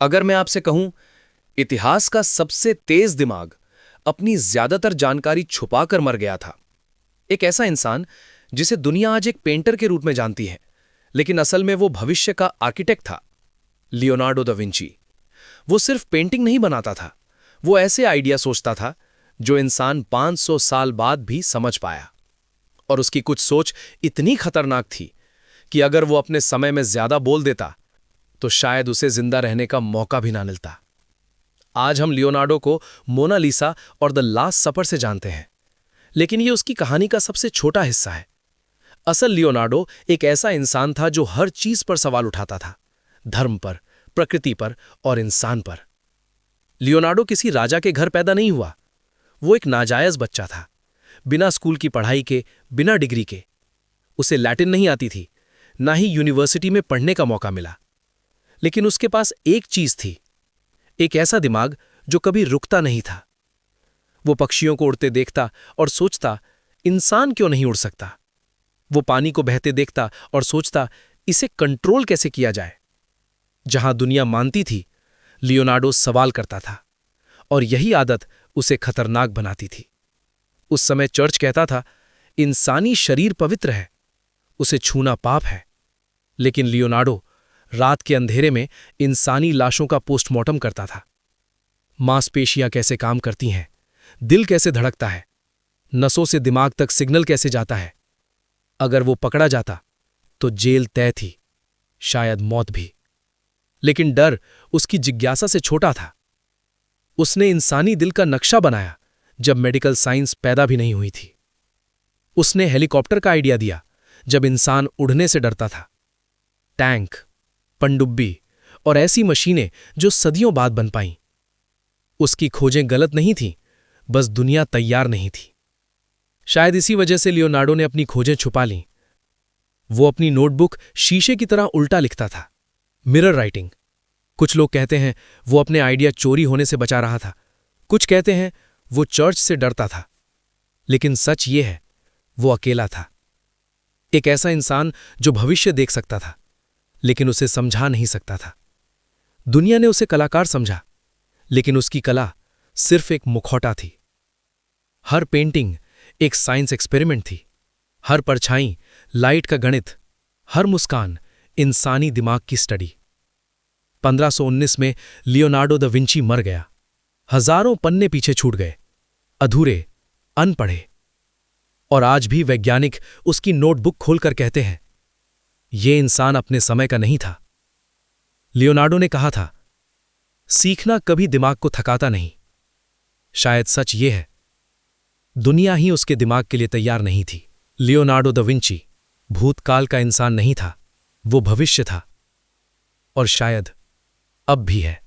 अगर मैं आपसे कहूं, इतिहास का सबसे तेज दिमाग अपनी ज्यादातर जानकारी छुपाकर मर गया था। एक ऐसा इंसान जिसे दुनिया आज एक पेंटर के रूप में जानती है, लेकिन असल में वो भविष्य का आर्किटेक्ट था। Leonardo da Vinci. वो सिर्फ पेंटिंग नहीं बनाता था, वो ऐसे आइडिया सोचता था जो इंसान 500 साल बाद भी समझ पाया। और उसकी कुछ सोच इतनी खतरनाक थी कि अगर वो अपने समय में ज्यादा बोल देता तो शायद उसे जिंदा रहने का मौका भी ना मिलता। आज हम लियोनार्डो को मोनालिसा और द लास्ट सपर से जानते हैं, लेकिन ये उसकी कहानी का सबसे छोटा हिस्सा है। असल लियोनार्डो एक ऐसा इंसान था जो हर चीज पर सवाल उठाता था, धर्म पर, प्रकृति पर और इंसान पर। लियोनार्डो किसी राजा के घर पैदा नहीं हुआ। वो एक नाजायज बच्चा था, बिना स्कूल की पढ़ाई के, बिना डिग्री के। उसे लैटिन नहीं आती थी, ना ही यूनिवर्सिटी में पढ़ने का मौका मिला। लेकिन उसके पास एक चीज थी, एक ऐसा दिमाग जो कभी रुकता नहीं था। वो पक्षियों को उड़ते देखता और सोचता, इंसान क्यों नहीं उड़ सकता। वो पानी को बहते देखता और सोचता, इसे कंट्रोल कैसे किया जाए। जहां दुनिया मानती थी, लियोनार्डो सवाल करता था, और यही आदत उसे खतरनाक बनाती थी। उस समय चर्च कहता था, इंसानी शरीर पवित्र है, उसे छूना पाप है। लेकिन लियोनार्डो रात के अंधेरे में इंसानी लाशों का पोस्टमार्टम करता था। मांसपेशियां कैसे काम करती हैं, दिल कैसे धड़कता है, नसों से दिमाग तक सिग्नल कैसे जाता है। अगर वो पकड़ा जाता तो जेल तय थी, शायद मौत भी। लेकिन डर उसकी जिज्ञासा से छोटा था। उसने इंसानी दिल का नक्शा बनाया जब मेडिकल साइंस पैदा भी नहीं हुई थी। उसने हेलीकॉप्टर का आइडिया दिया जब इंसान उड़ने से डरता था। टैंक, पनडुब्बी और ऐसी मशीनें जो सदियों बाद बन पाईं। उसकी खोजें गलत नहीं थीं, बस दुनिया तैयार नहीं थी। शायद इसी वजह से लियोनार्डो ने अपनी खोजें छुपा लीं। वो अपनी नोटबुक शीशे की तरह उल्टा लिखता था, मिरर राइटिंग। कुछ लोग कहते हैं वो अपने आइडिया चोरी होने से बचा रहा था, कुछ कहते हैं वो चर्च से डरता था। लेकिन सच ये है, वो अकेला था। एक ऐसा इंसान जो भविष्य देख सकता था, लेकिन उसे समझा नहीं सकता था। दुनिया ने उसे कलाकार समझा, लेकिन उसकी कला सिर्फ एक मुखौटा थी। हर पेंटिंग एक साइंस एक्सपेरिमेंट थी, हर परछाई लाइट का गणित, हर मुस्कान इंसानी दिमाग की स्टडी। 1519 में लियोनार्डो दा विंची मर गया। हजारों पन्ने पीछे छूट गए, अधूरे, अनपढ़े। और आज भी वैज्ञानिक उसकी नोटबुक खोलकर कहते हैं, ये इंसान अपने समय का नहीं था। लियोनार्डो ने कहा था, सीखना कभी दिमाग को थकाता नहीं। शायद सच ये है, दुनिया ही उसके दिमाग के लिए तैयार नहीं थी। लियोनार्डो दा विंची भूतकाल का इंसान नहीं था, वो भविष्य था, और शायद अब भी है।